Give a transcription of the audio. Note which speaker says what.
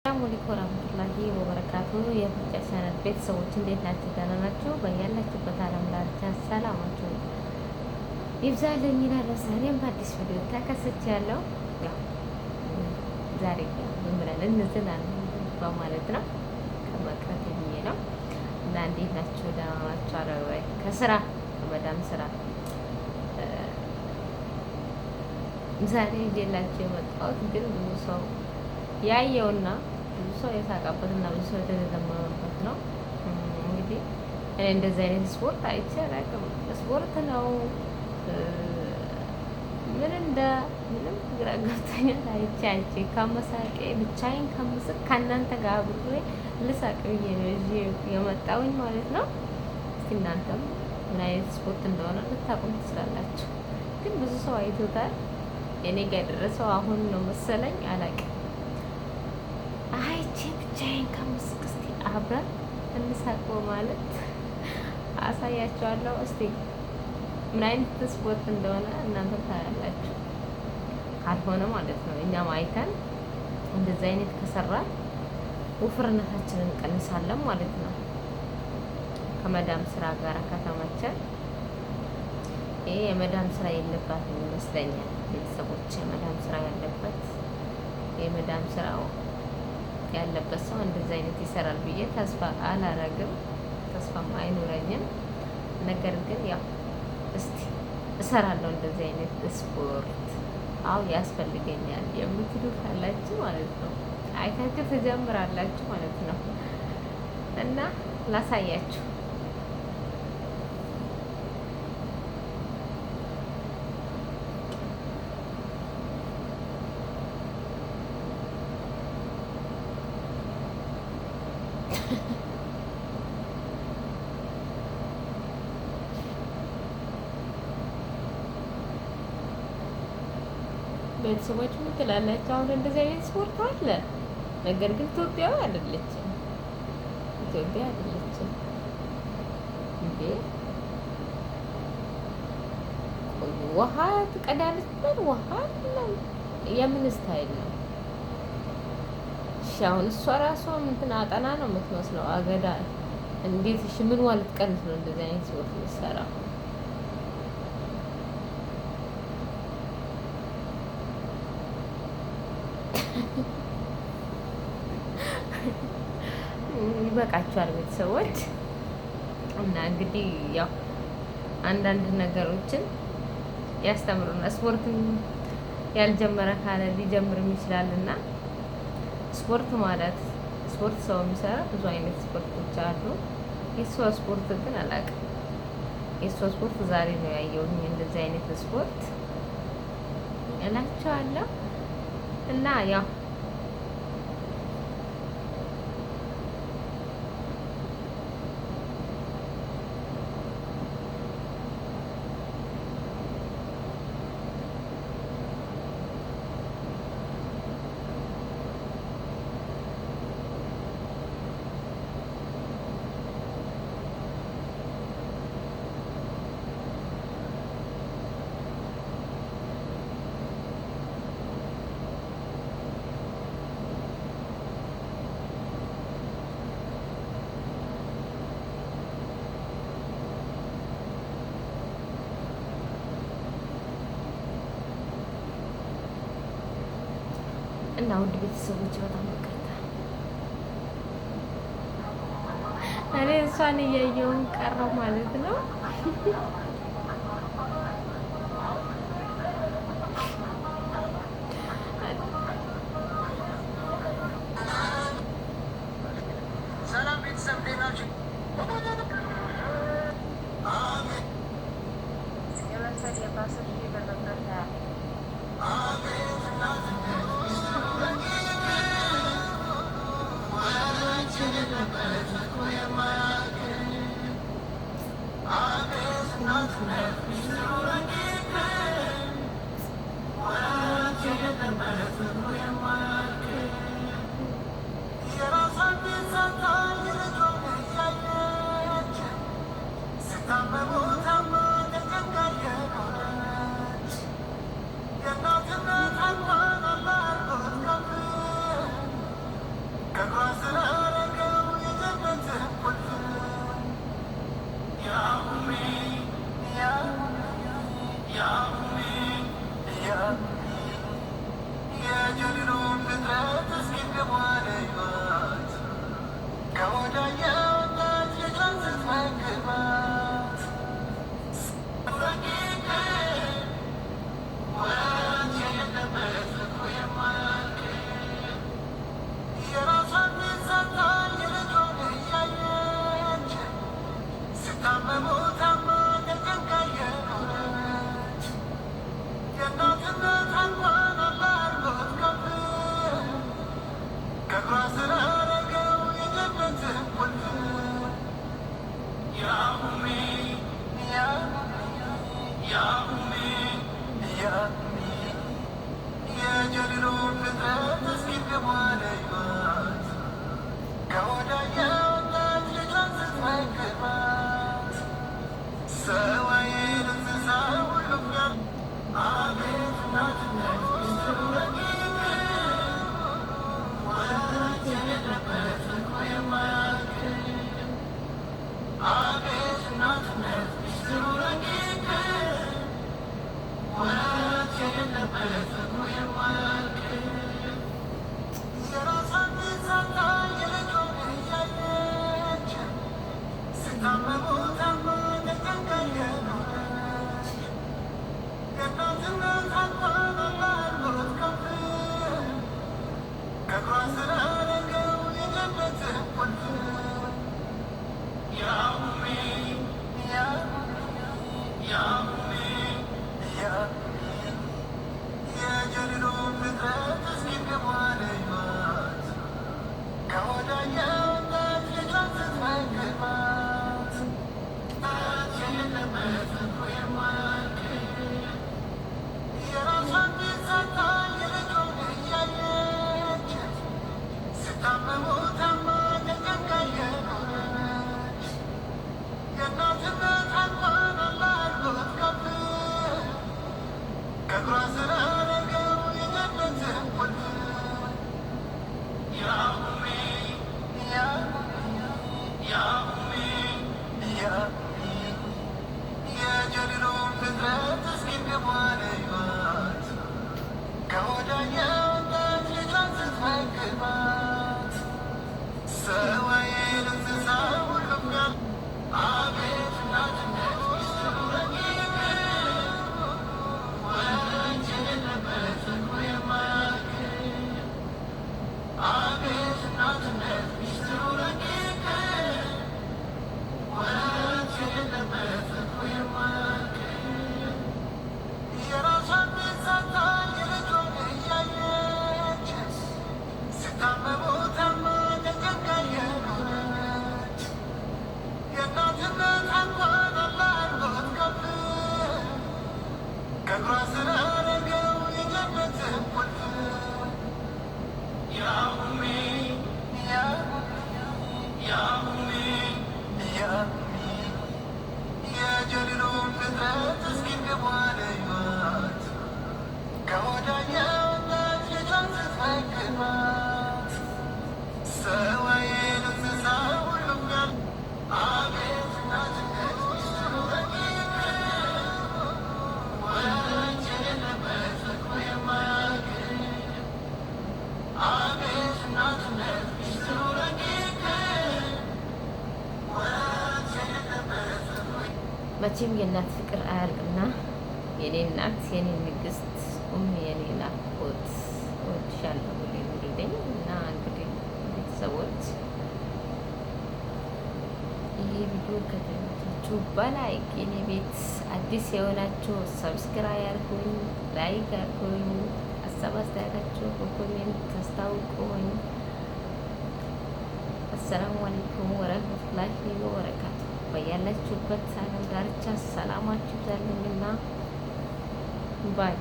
Speaker 1: ሰላም አለይኩም ወራህመቱላሂ ወበረካቱ። የፍርጫ ቻናል ቤተሰቦች እንዴት ናችሁ? ደህና ናችሁ? በያላችሁበት ዓለም ዳርቻ ሰላማችሁ ይብዛልኝ እላለሁ። ዛሬም በአዲስ ቪዲዮ ተከስቻለሁ። ያው ዛሬ ዝም ብለን እንዝናለን በማለት ነው ከመቅረት ብዬ ነው እና እንዴት ናችሁ? ደህና ናችሁ? አረባይ ከስራ ከመዳም ስራ ዛሬ ይዤላችሁ የመጣሁት ግን ብዙ ሰው ያየውና ብዙ ሰው የሳቀበትና ብዙ ሰው የተዘመመበት ነው። እንግዲህ እኔ እንደዚህ አይነት ስፖርት አይቼ አላውቅም። ስፖርት ነው ምንም ግራ ገብቶኛል። አይቼ ከመሳቄ ብቻዬን ከምስቅ ከእናንተ ጋር አብሬ ልሳቅ ብዬ ነው እዚህ የመጣሁኝ ማለት ነው። እስኪ እናንተም ምን አይነት ስፖርት እንደሆነ ልታውቁም ትችላላችሁ። ግን ብዙ ሰው አይቶታል። እኔ ጋር የደረሰው አሁን ነው መሰለኝ አላውቅም። አይቼ ብቻዬን ከምስቅ እስቲ አብረን እንሳቅ ማለት አሳያቸዋለሁ። እስቲ ምን አይነት ስፖርት እንደሆነ እናንተ ታያላችሁ። ካልሆነ ማለት ነው እኛም አይተን እንደዚህ አይነት ከሰራን ውፍርነታችንን እንቀንሳለን ማለት ነው። ከመዳም ስራ ጋር ከተመቸን ይሄ የመዳም ስራ የለባትም ይመስለኛል። ቤተሰቦች የመዳም ስራ ያለበት የመዳም ስራው ያለበት ሰው እንደዚህ አይነት ይሰራል ብዬ ተስፋ አላረግም፣ ተስፋም አይኖረኝም። ነገር ግን ያው እስቲ እሰራለሁ እንደዚህ አይነት ስፖርት አው ያስፈልገኛል የምትሉ ካላችሁ ማለት ነው አይታችሁ ትጀምራላችሁ ማለት ነው እና ላሳያችሁ። ቤተሰቦች ምን ትላላችሁ? አሁን እንደዚህ አይነት ስፖርት አለ፣ ነገር ግን ኢትዮጵያዊ አይደለችም። ኢትዮጵያ አይደለችም እንዴ? ውሃ ትቀዳለች ብለን ውሃ የምን ስታይል ነው? እሺ አሁን እሷ ራሷ እንትን አጠና ነው የምትመስለው አገዳ። እንዴት እሺ ምን ዋልት ቀንስ ነው እንደዚህ አይነት ስፖርት የምትሰራው? ይበቃችኋል ቤተሰቦች። እና እንግዲህ ያው አንዳንድ ነገሮችን ያስተምሩና ስፖርትን ያልጀመረ ካለ ሊጀምርም ይችላል። እና ስፖርት ማለት ስፖርት ሰው የሚሰራ ብዙ አይነት ስፖርቶች አሉ። የእሷ ስፖርት ግን አላውቅም። የእሷ ስፖርት ዛሬ ነው ያየሁኝ እንደዚህ አይነት ስፖርት እላቸዋለሁ። እና ያው እና ውድ ቤተሰቦች በጣም ይቅርታ እኔ እሷን እያየውን ቀረው ማለት ነው። ሰላም ቤተሰብ እንዴት ናችሁ? መቼም የእናት ፍቅር አያልቅና የኔ እናት የኔ ንግስት የኔ ናፍቆት እወድሻለሁ ኑሪልኝ። እና እንግዲህ ቤተሰቦች ይሄ ቪዲዮ ከተመቻችሁ በላይክ የኔ ቤት አዲስ የሆናችሁ ሰብስክራይብ አድርጉኝ፣ ላይክ አድርጉኝ፣ ሀሳብ አስተያየታችሁ በኮሜንት ታስታውቁኝ። አሰላሙ አለይኩም ወረህመቱላሂ ወበረካቱ። በያላችሁበት ዓለም ዳርቻ ሰላማችሁ ይብዛልኝና ባይ